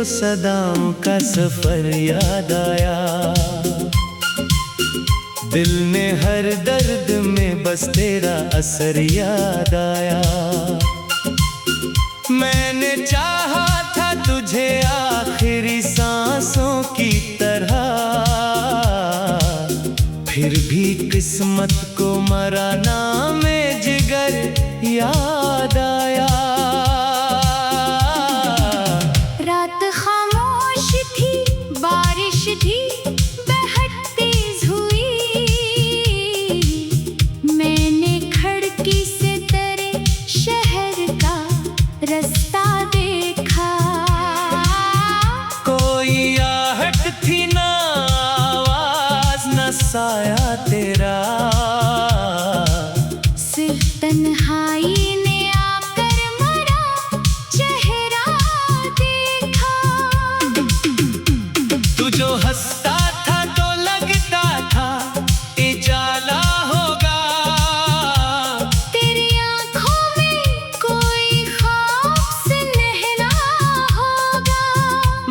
सदाओं का सफर याद आया। दिल ने हर दर्द में बस तेरा असर याद आया। मैंने चाहा था तुझे आखिरी सांसों की तरह, फिर भी किस्मत को मरा नामे जिगर याद आया। रात खामोश थी, बारिश थी, बहट तेज हुई। मैंने खिड़की से तेरे शहर का रास्ता देखा। कोई आहट थी ना आवाज न साया तेरा, सिर्फ तन्हाई ने आकर मरा चेहरा देखा। तू जो हंसता था तो लगता था उजाला होगा। तेरी आंखों में कोई ख्वाब सुनहरा होगा।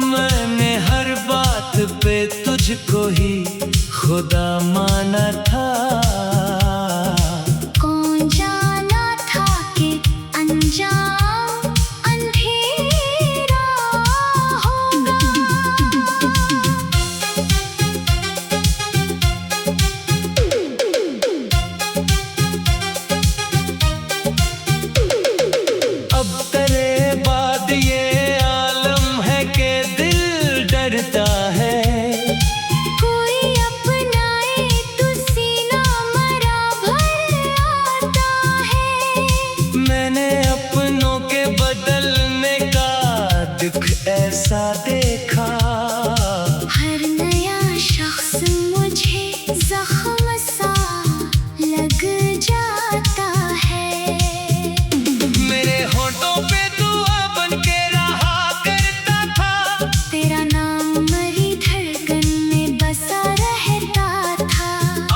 मैंने हर बात पे तुझको ही खुदा माना था। कौन जाना था कि अंजाम अंधेरा होगा। अब तेरे बाद ये आलम है कि दिल डरता है। कोई अपनाए तो सीना मरा भर आता है। मैंने अपनों के बदलने का दुख ऐसा देखा। हर नया शख्स मुझे जख्म सा लग जाता है। मेरे होठों पे दुआ बन के रहा करता था। तेरा नाम मरी धड़कन में बसा रहता था।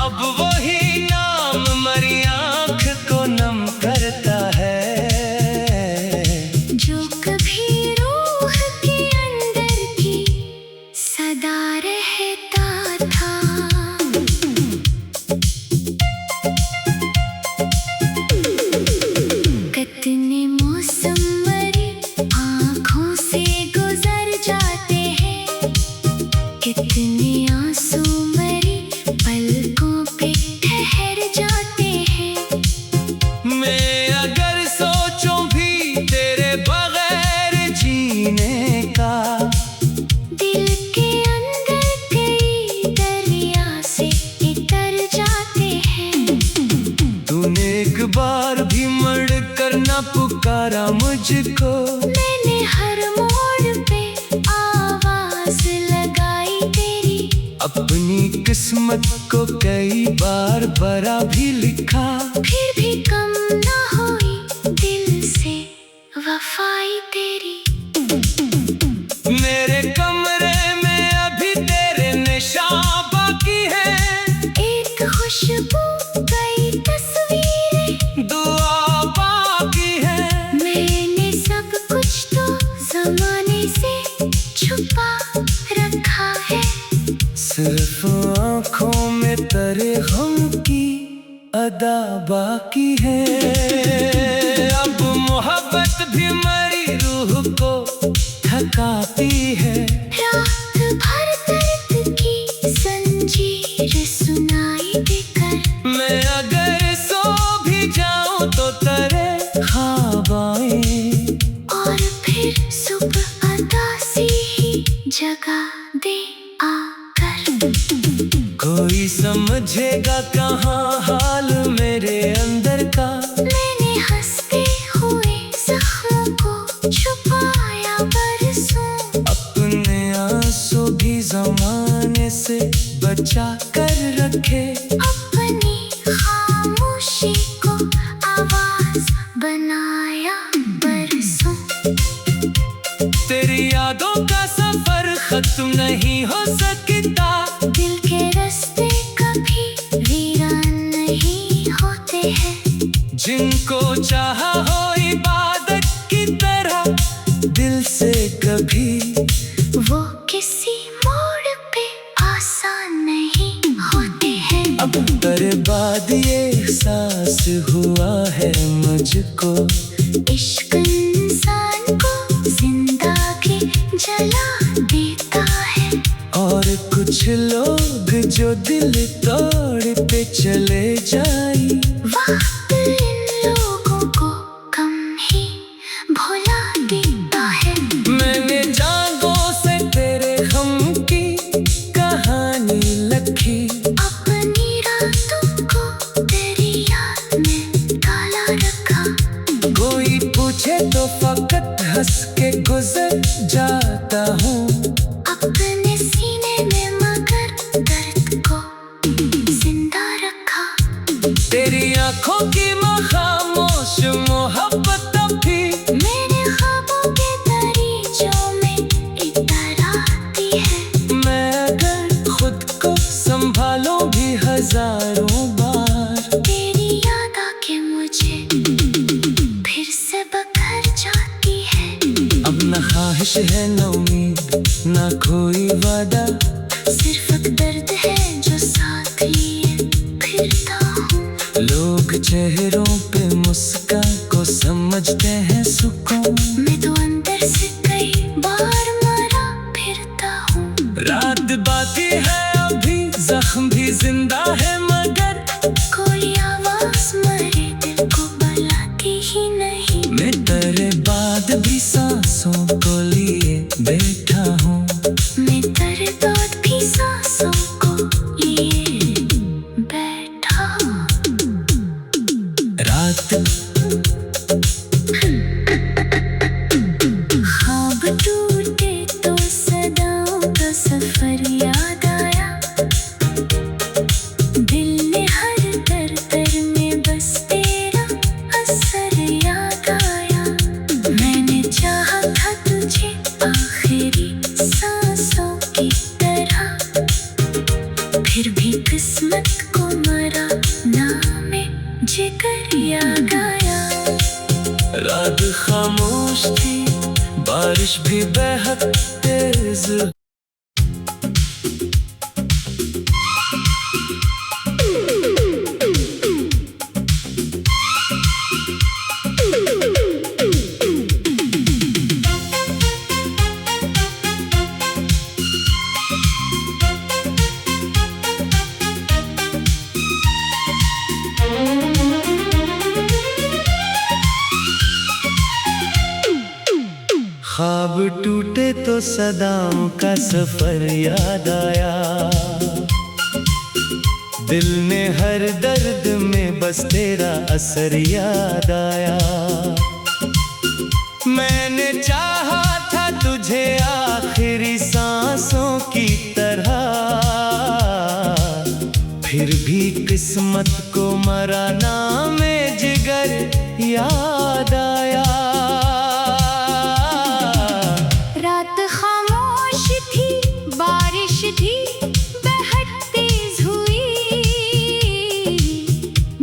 अब वही नाम मरी आँख को नम करता है। जो कभी रूह के अंदर की सदा रहता था। कितने मौसम मरी आँखों से गुजर जाते हैं। कितने आंसू मरी पलकों पे ठहर जाते हैं। मैं अगर सोचूं भी तेरे बगैर जीने का, दिल के अंदर कई दरिया से इतर जाते हैं। तूने एक बार भी मर कर ना पुकारा मुझको। मैंने हर मोड़ पे आवाज लगाई तेरी। अपनी किस्मत को कई बार बरा भी लिखा। फिर भी कम ना हुई दिल से वफाई तेरी। मेरे कमरे में अभी तेरे निशान बाकी हैं। एक खुशबू कई तस्वीरें दुआ बाकी है। मैंने सब कुछ तो जमाने से छुपा रखा है। सिर्फ आँखों में तेरे गम की अदा बाकी है। अब मोहब्बत भी मरी रूह को थकाती है। रात भर दर्द की जंजीर सुनाई देकर। मैं अगर सो भी जाऊं तो तेरे ख्वाब आए। और फिर सुबह उदासी ही जगा दे आकर। कोई समझेगा कहाँ हाल मेरे अंदर का। मैंने हंसते हुए जख्मों को छुपाया बरसों। अपने आंसू भी जमाने से बचा कर रखे। अपनी खामोशी को आवाज बनाया बरसों। तेरी यादों का सफर खत्म नहीं हो सकता। दिल के रास्ते कभी वीरान नहीं होते हैं। जिनको चाहा हो इबादत की तरह दिल से कभी तेरे बाद ये एहसास हुआ है मुझको, इश्क इंसान को जिंदा के जला देता है। और कुछ लोग जो दिल तोड़ पे चले जाए, वक्त इन लोगों को कम ही भुला देता है। मैंने जागों से तेरे गम की कहानी लिखी, अपनी रातों को तेरी याद में काला रखा। कोई पूछे तो फकत हंस के गुजर जाता हूँ, अपने सीने में मगर दर्द को जिंदा रखा। तेरी आंखों की खामोश मोहब्बत भी मेरे ख्वाबों के दरीचों में इतर आती है। मैं अगर खुद को संभालूं भी हजारों बार, तेरी याद आके मुझे फिर से बखर जाती है। अब न ख्वाहिश है न उम्मीद न कोई वादा, सिर्फ एक दर्द है जो साथ लिए फिरता हूँ। लोग चेहरों पे मुस्कान को समझते हैं सुकून, मैं तो अंदर से कई बार मरा फिरता हूँ। रात बाकी है अभी जख्म भी जिंदा है, मगर कोई आवाज मरे दिल को बुलाती ही नहीं। मैं तेरे बाद भी सांसों को लिए बैठा हूँ, मैं तेरे बाद भी सांसों को लिए बैठा हूँ। रात ख्वाब टूटे तो सदाओं का सफर याद आया। दिल ने हर दर में बस तेरा असर याद आया। मैंने चाहा था तुझे आखिरी सांसों की तरह, फिर भी किस्मत को मरा नामे जिगर याद आया। रात खामोश थी, बारिश भी बेहद तेज, ख्वाब टूटे तो सदाओं का सफर याद आया। दिल ने हर दर्द में बस तेरा असर याद आया। मैंने चाहा था तुझे आखिरी सांसों की तरह, फिर भी किस्मत को मरा नामे जिगर याद आया। रात खामोश थी, बारिश थी बेहद तेज हुई।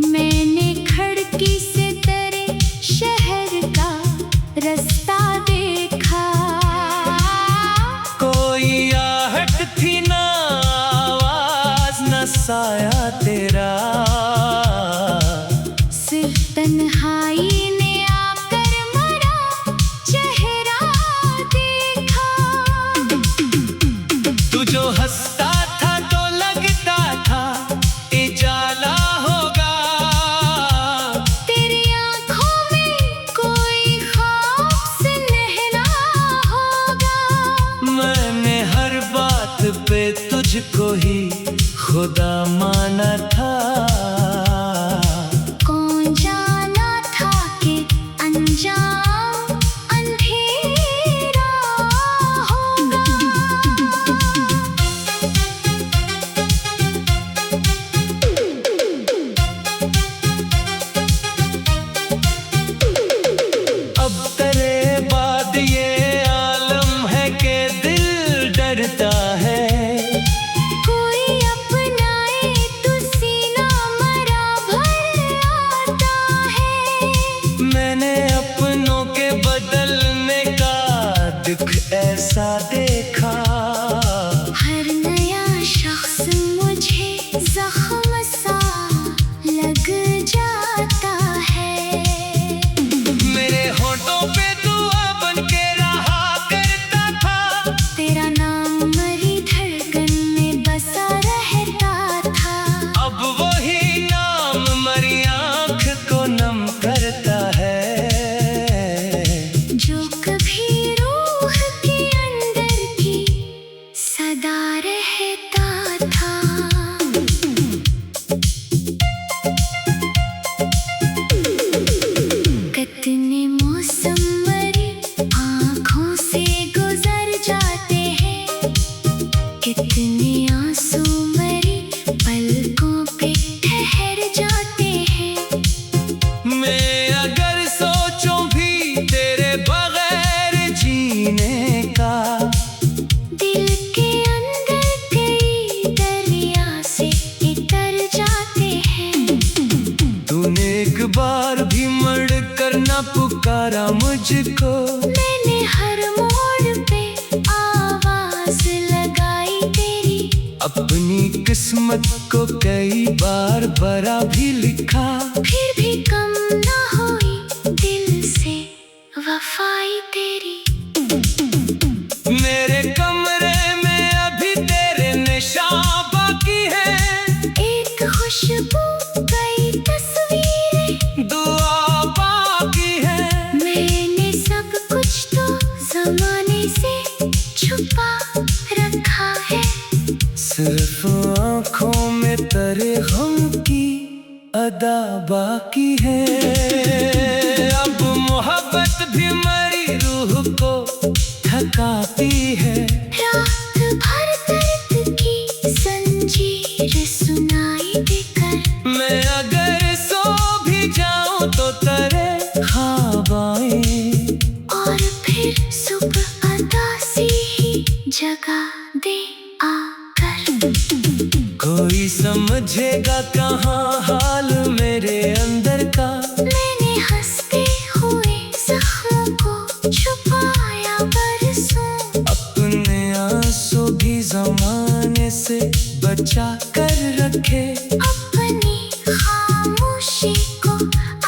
मैंने खिड़की से तेरे शहर का रास्ता देखा। कोई आहट थी ना आवाज न साया तेरा, सिर्फ तन्हाई ने आकर मरा चेहरा देखा। तू जो हंसता था तो लगता था उजाला होगा, तेरी आंखों में कोई ख्वाब सुनहरा होगा। मैंने हर बात पे तुझको ही खुदा माना था। कौन जाना था कि अंजाम अंधेरा होगा। अब तेरे बाद ये आलम है कि दिल डरता है। कोई अपनाए सदा रहता था। कितने मौसम मरे आँखों से गुजर जाते हैं, कितने आंसू मरे पलकों पे ठहर जाते हैं। मैं अगर सोचूं भी तेरे बगैर जीने का, दिल के अंदर कई दरिया से इतर जाते हैं। तूने एक बार भी मुड़ कर न पुकारा मुझको, मैंने हर मोड़ पे आवाज लगाई तेरी। अपनी किस्मत को कई बार बरा भी लिखा, फिर भी कम ना हुई दिल से वफाई तेरी। मेरे कमरे में अभी तेरे निशान बाकी है, एक खुशबू कई तस्वीरें दुआ बाकी है। मैंने सब कुछ तो जमाने से छुपा रखा है। सिर्फ आँखों में तेरे गम की अदा बाकी है। अब मोहब्बत भी मरी रूह को थकाती है। रात भर दर्द की जंजीर सुनाई देकर, मैं अगर सो भी जाऊं तो तेरे ख्वाब आए, और फिर सुबह उदासी ही जगा दे आकर। कोई समझेगा कहाँ हाल मेरे अंदर का। मैंने हंसते हुए जख्मों को छुपाया बरसों, अपने आंसू भी जमाने से बचा कर रखे। अपनी खामोशी को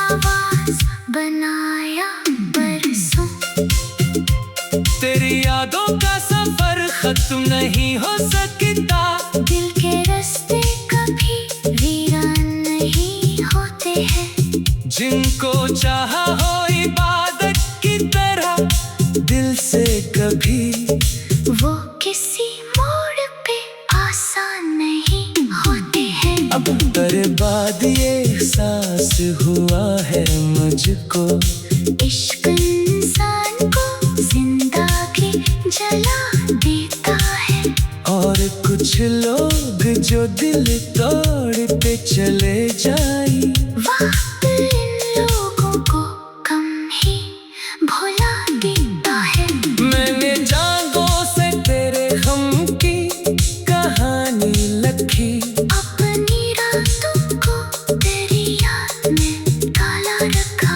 आवाज बनाया बरसों। तेरी यादों का सफर खत्म नहीं हो सकता, दिल के रास्ते कभी वीरान नहीं होते हैं। जिनको चाहा हो इबादत की तरह दिल से कभी, वो किसी मोड़ पे आसान नहीं होते हैं। अब तेरे बाद ये एहसास हुआ है मुझको, इश्क इंसान को जिंदा के जला देता है। और कुछ लोग जो दिल तोड़ते चले जाए, वक्त इन लोगों को कम ही भुला देता है। मैंने जागों से तेरे गम की कहानी लिखी, अपनी रातों को तेरी याद में काला रखा।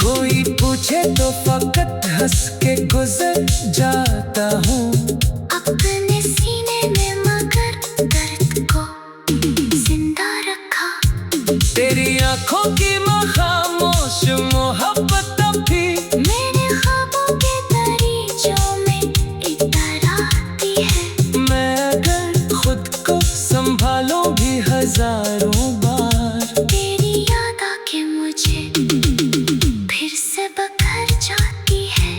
कोई पूछे तो फकत हंस के गुजर जाता हूँ। अपने सीने में मगर दर्द को जिंदा रखा। तेरी आंखों की खामोश मोहब्बत भी, मेरे ख्वाबों के दरीचों में इतर आती है। मैं अगर खुद को संभालूं भी हजारों बार, तेरी याद आके मुझे फिर से बखर जाती है।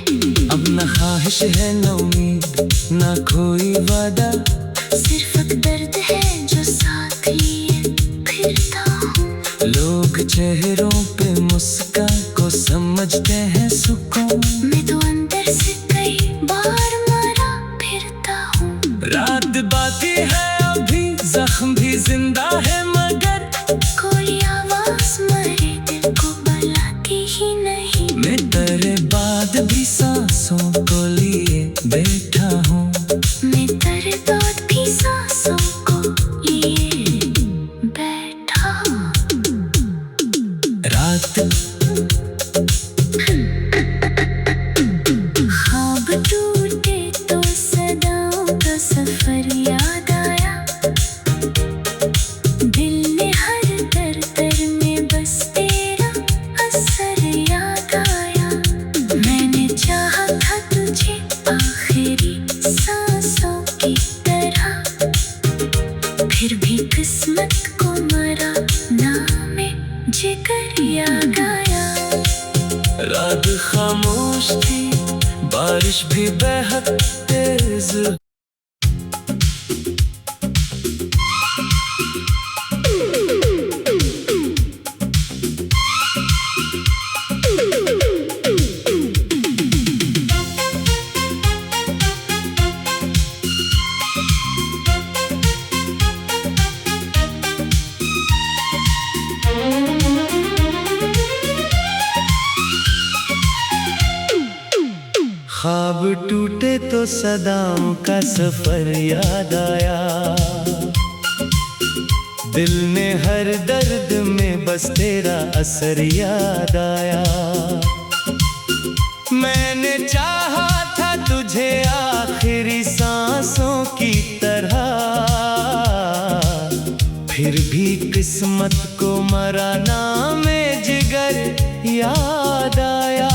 अब न ख्वाहिश है न उम्मीद न कोई वादा, सिर्फ एक दर्द है जो साथ लिए फिरता हूँ। लोग चेहरों पे मुस्कान को समझते हैं सुकून, मैं तो अंदर से कई बार मरा फिरता हूँ। रात बाकी है अभी जख्म भी जिंदा है, मगर कोई आवाज मरे दिल को बुलाती ही नहीं। मैं तेरे बाद भी सांसों को लिए बैठा हूँ। मैं तेरे बाद भी सांसों को लिए बैठा हूँ। रात ख्वाब टूटे तो सदाओं का सफर याद आया। दिल ने हर दर में बस तेरा असर याद आया। मैंने चाहा था तुझे आखिरी सांसों की तरह, फिर भी किस्मत को मरा नामे जिगर याद आया। रात खामोश थी, बारिश भी बेहद तेज। सदाओं का सफर याद आया। दिल ने हर दर्द में बस तेरा असर याद आया। मैंने चाहा था तुझे आखिरी सांसों की तरह, फिर भी किस्मत को मरा नामे जिगर याद आया।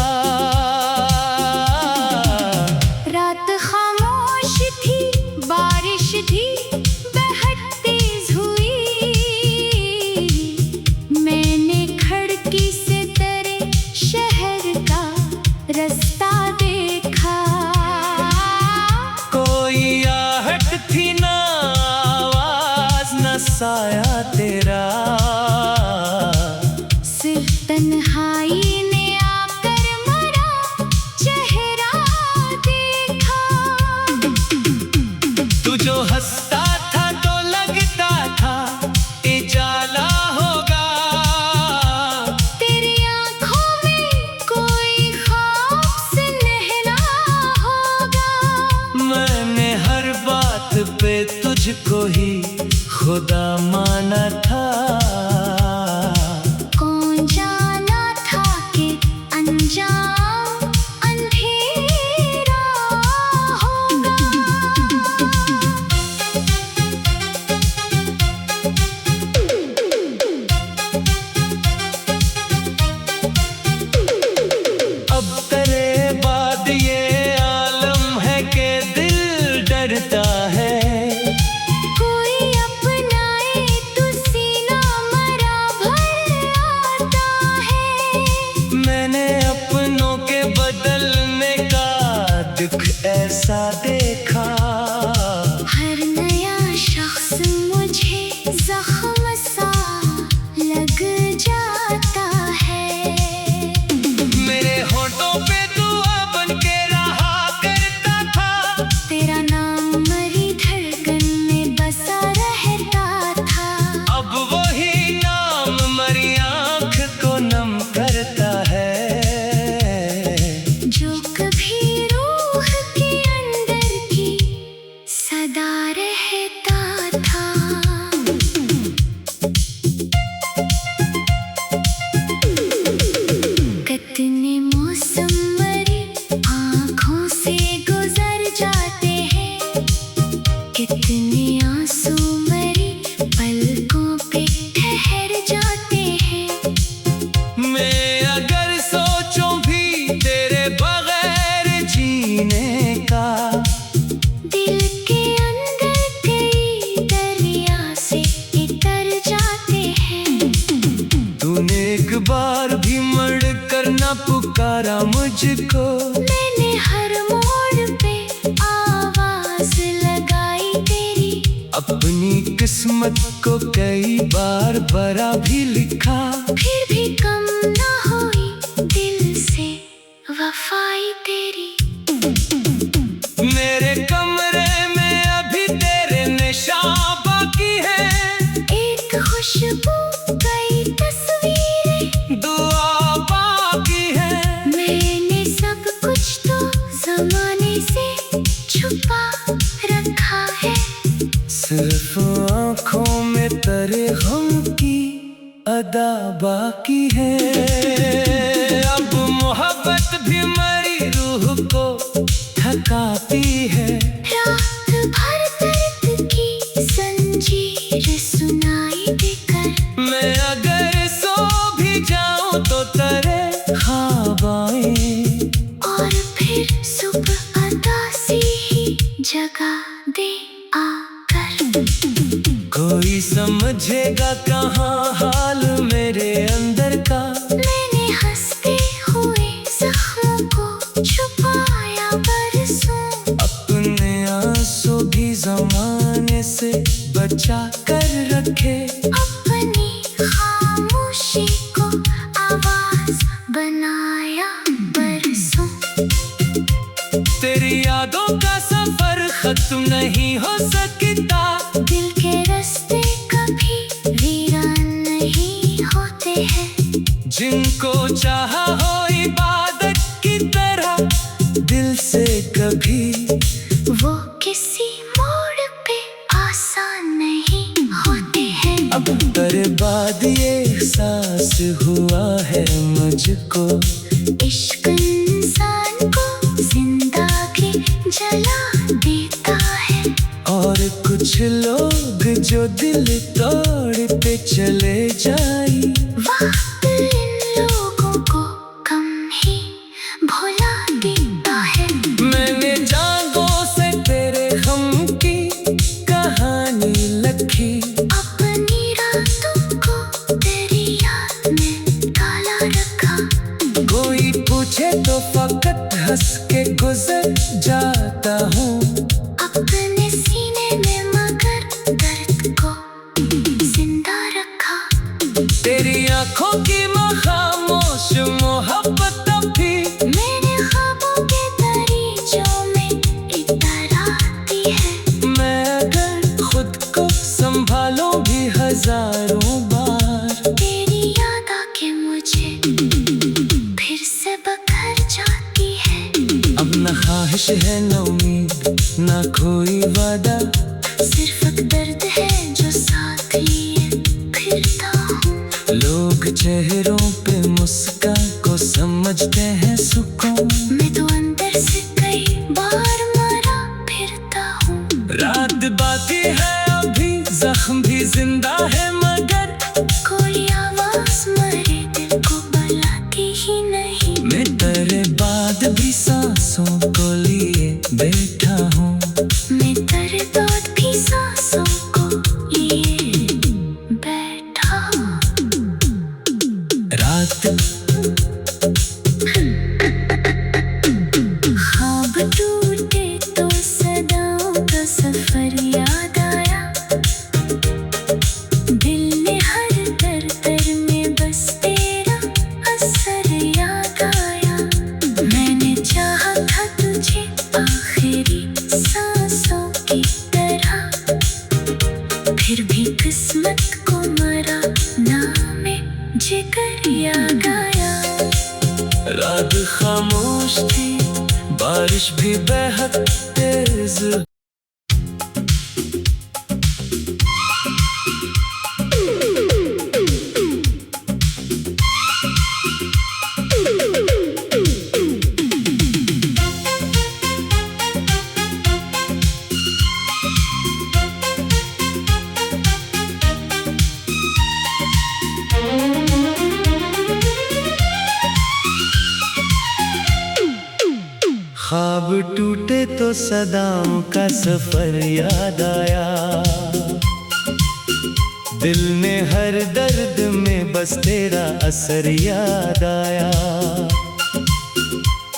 रात खामोश थी, बारिश थी, बहत तेज हुई। मैंने खिड़की से तेरे शहर का रास्ता देखा। कोई आहट थी ना आवाज न साया तेरा, सिर्फ तन्हाई ने आकर मरा चेहरा देखा। तू जो हंसता था तो लगता था उजाला होगा। तेरी आंखों में कोई ख्वाब से नहला होगा। मैंने हर बात पे तुझको ही खुदा माना था। कौन जाना था कि अंजाम अंधेरा होगा। अब तेरे बाद ये आलम है कि दिल डरता है। कोई अपनाए तो सीना मरा भर आता है। मैंने अपनों के बदलने का दुख ऐसा देखा। हर नया शख्स मुझे जख्म सा लग जाता है। मेरे होठों पे दुआ बन के रहा करता था। तेरा नाम मरी धड़कन में बसा रहता था। अब वही नाम मरी आँख को नम करता है। जो कभी रूह के अंदर की सदा रहता था। कितने मौसम मरे आँखों से गुजर जाते हैं। कितने आंसू मरे पलकों पे ठहर जाते हैं। मैं अगर सोचूं भी तेरे बगैर जीने का, दिल के अंदर कई दरिया से इतर जाते हैं। तूने एक बार भी मर कर न पुकारा मुझको। मैंने हर मोड़ पे आवाज लगाई तेरी। अपनी किस्मत को कई बार बरा भी लिखा। फिर भी कम ना हुई दिल से वफाई तेरी। मेरे कमरे में अभी तेरे निशान बाकी है। एक खुशबू कई तस्वीरें दुआ बाकी है। मैंने सब कुछ तो जमाने से छुपा रखा है। सिर्फ आँखों में तेरे गम की अदा बाकी है। अब मोहब्बत भी मरी रूह को थकाती है। रात भर दर्द की जंजीर सुनाई देकर। मैं अगर सो भी जाऊं तो तेरे ख्वाब आए। और फिर सुबह उदासी ही जगा दे आकर। कोई समझेगा कहाँ हाल मेरे अंदर का। मैंने हंसते हुए जख्मों को छुपाया बरसों। अपने आंसू भी जमाने से बचा कर रखे। अपनी खामोशी को आवाज बनाया बरसों। तेरी यादों का सफर खत्म नहीं हो सकता। दिल के रास्ते कभी वीरान नहीं होते हैं। जिनको चाहा हो इबादत की तरह दिल से कभी अब तेरे बाद ये एहसास हुआ है मुझको, इश्क इंसान को जिंदगी जला देता है। और कुछ लोग जो दिल तोड़ते चले जाए, वक्त इन लोगों को कम ही भुला देता है। मैंने जागों से तेरे गम की कहानी लिखी, अपनी रातों को तेरी याद में काला रखा। कोई पूछे तो फकत हंस के गुजर जाता हूँ, अपने सीने में मगर दर्द को जिंदा रखा। तेरी आंखों की खामोश मोहब्बत भी मेरे ख्वाबों के दरीचों में इतराती है। मैं अगर खुद को संभालूं भी हजारों बार, तेरी याद आके मुझे फिर से बखर जाती है। अब न ख्वाहिश है न उम्मीद न कोई वादा, सिर्फ एक दर्द है जो साथ लिए फिरता हूँ। लोग चेहरों पे मुस्कान को समझते हैं सुकून, मैं तो अंदर से कई बार मरा फिरता हूँ। रात बाकी है अभी जख्म भी जिंदा है, मगर कोई आवाज मरे दिल को बुलाती ही नहीं। मैं तेरे बाद भी सांसों को लिए बैठा हूँ, मैं तेरे बाद भी सांसों को लिए बैठा हूँ। रात ख्वाब टूटे तो सदाओं का सफर याद आया। दिल ने हर दर में बस तेरा असर याद आया। मैंने चाहा था तुझे आखिरी सांसों की तरह, फिर भी किस्मत को मरा नामे जिगर याद आया। रात खामोश थी, बारिश भी बेहद तेज। ख्वाब टूटे तो सदाओं का सफर याद आया। दिल ने हर दर्द में बस तेरा असर याद आया।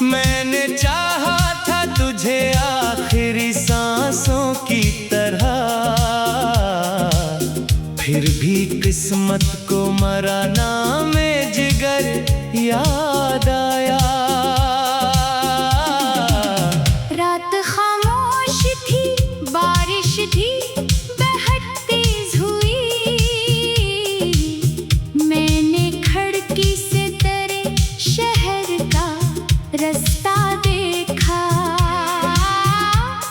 मैंने चाहा था तुझे आखिरी सांसों की तरह, फिर भी किस्मत को मरा नामे जिगर याद आया। रात खामोश थी, बारिश थी बेहद तेज हुई। मैंने खिड़की से तेरे शहर का रास्ता देखा।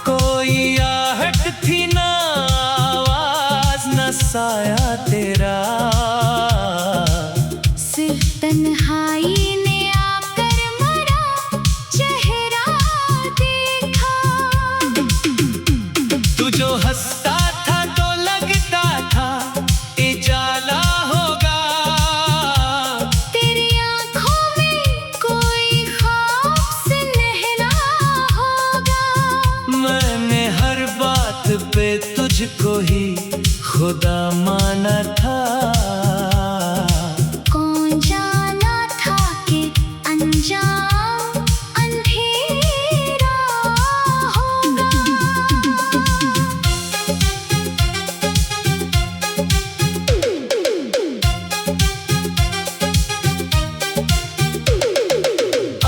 कोई आहट थी ना आवाज न साया तेरा, सिर्फ तन्हाई ने आकर मरा चेहरा देखा। तू जो हंसता था तो लगता था उजाला होगा, तेरी आंखों में कोई ख्वाब से नहला होगा। मैंने हर बात पे तुझको ही खुदा माना था। कौन जाना था कि अंजाम अंधेरा होगा।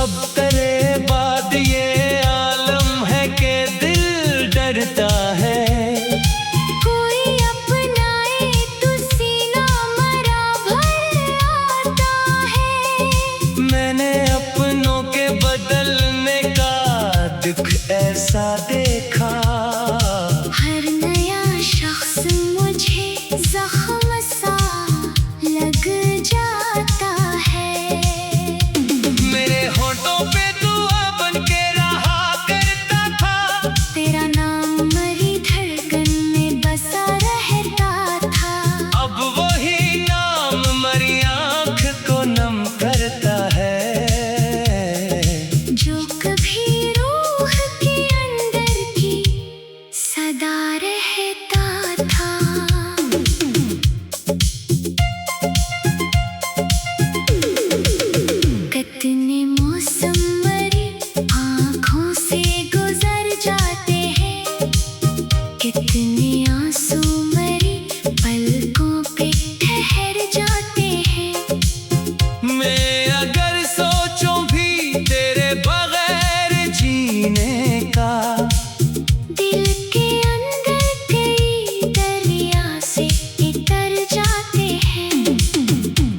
अब तेरे बाद ये आलम है कि दिल डरता है। कोई अपनाए तो कितने आंसू मेरी पलकों पे ठहर जाते हैं। मैं अगर सोचूं भी तेरे बगैर जीने का, दिल के अंदर कई दरिया से इतर जाते हैं।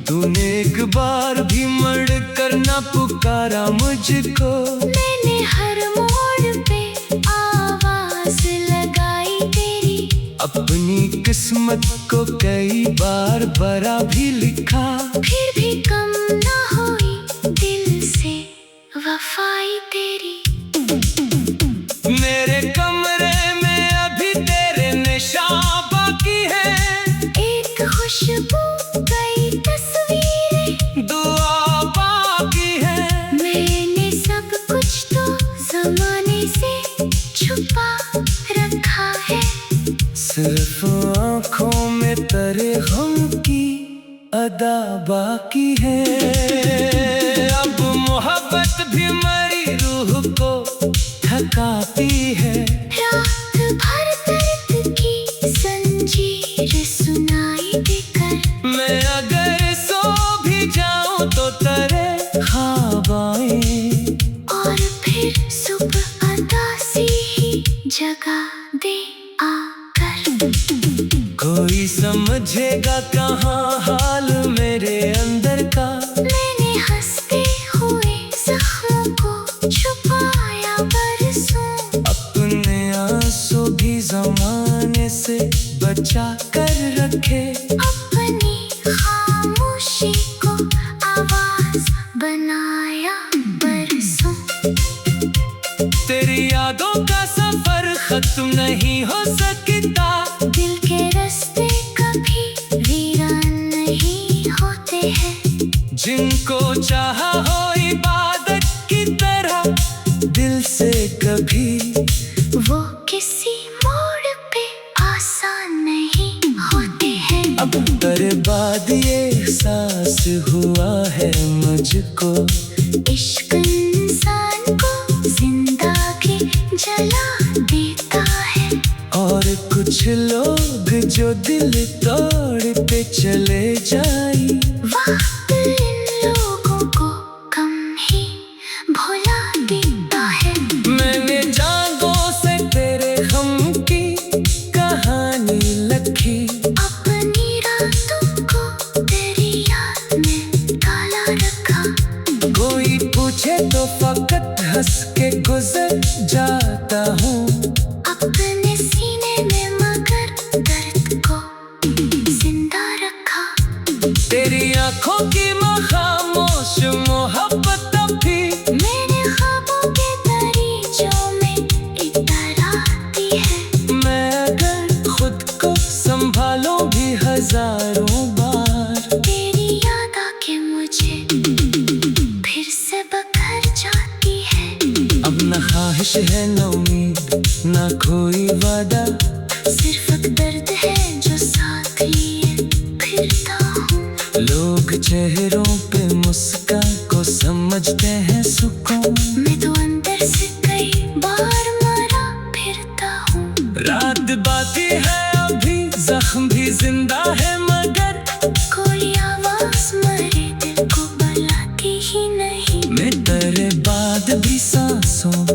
तूने एक बार भी मर कर न पुकारा मुझको, मैंने हर मोड़ पे आवाज लगाई तेरी। अपनी किस्मत को कई बार बरा भी लिखा, फिर भी कम ना हुई दिल से वफाई तेरी। मेरे कमरे में अभी तेरे निशान बाकी है, एक खुशबू कई तस्वीरें दुआ बाकी है। मैंने सब कुछ तो जमाने से छुपा रखा है। सिर्फ आँखों में तेरे गम की अदा बाकी है। अब मोहब्बत भी मरी रूह को थकाती है। रात भर दर्द की जंजीर सुनाई देकर, मैं अगर सो भी जाऊं तो तेरे ख्वाब आए, और फिर सुबह उदासी ही जगा दे आकर। कोई समझेगा कहाँ हाल मेरे अंदर का। मैंने हंसते हुए जख्मों को छुपाया बरसों, अपने आंसू भी जमाने से बचा कर रखे। अपनी खामोशी को आवाज बनाया बरसों। तेरी यादों का सफर खत्म नहीं हो सकता, दिल के रास्ते कभी वीरान नहीं होते हैं। जिनको चाहा हो इबादत की तरह दिल से कभी, वो किसी मोड़ पे आसान नहीं होते हैं। अब बर्बाद ये एहसास हुआ है मुझको। इश्क इंसान को जिंदा के जला देता है, और कुछ लोग जो दिल तोड़ पे चले जाए, वक्त इन लोगों को कम ही भुला देता है। मैंने जागों से तेरे गम की कहानी लिखी, अपनी रातों को तेरी याद में काला रखा। कोई पूछे तो फकत हंस के गुजर जाता हूँ। अपने सीने में मगर दर्द को जिंदा रखा। तेरी आंखों की खामोश मोहब्बत भी मेरे ख्वाबों के दरीचों में इतर आती है। मैं अगर खुद को संभालूं भी हजारों बार, तेरी याद आके मुझे फिर से बखर जाती है। अब न ख्वाहिश है न उम्मीद न कोई वादा, सिर्फ एक दर्द है जो साथ लिए फिरता हूँ। लोग चेहरों पे मुस्कान को समझते हैं सुकून, मैं तो अंदर से कई बार मरा फिरता हूँ। रात बाकी है अभी जख्म भी जिंदा है, मगर कोई आवाज मरे दिल को बुलाती ही नहीं। मैं तेरे बाद भी सांसों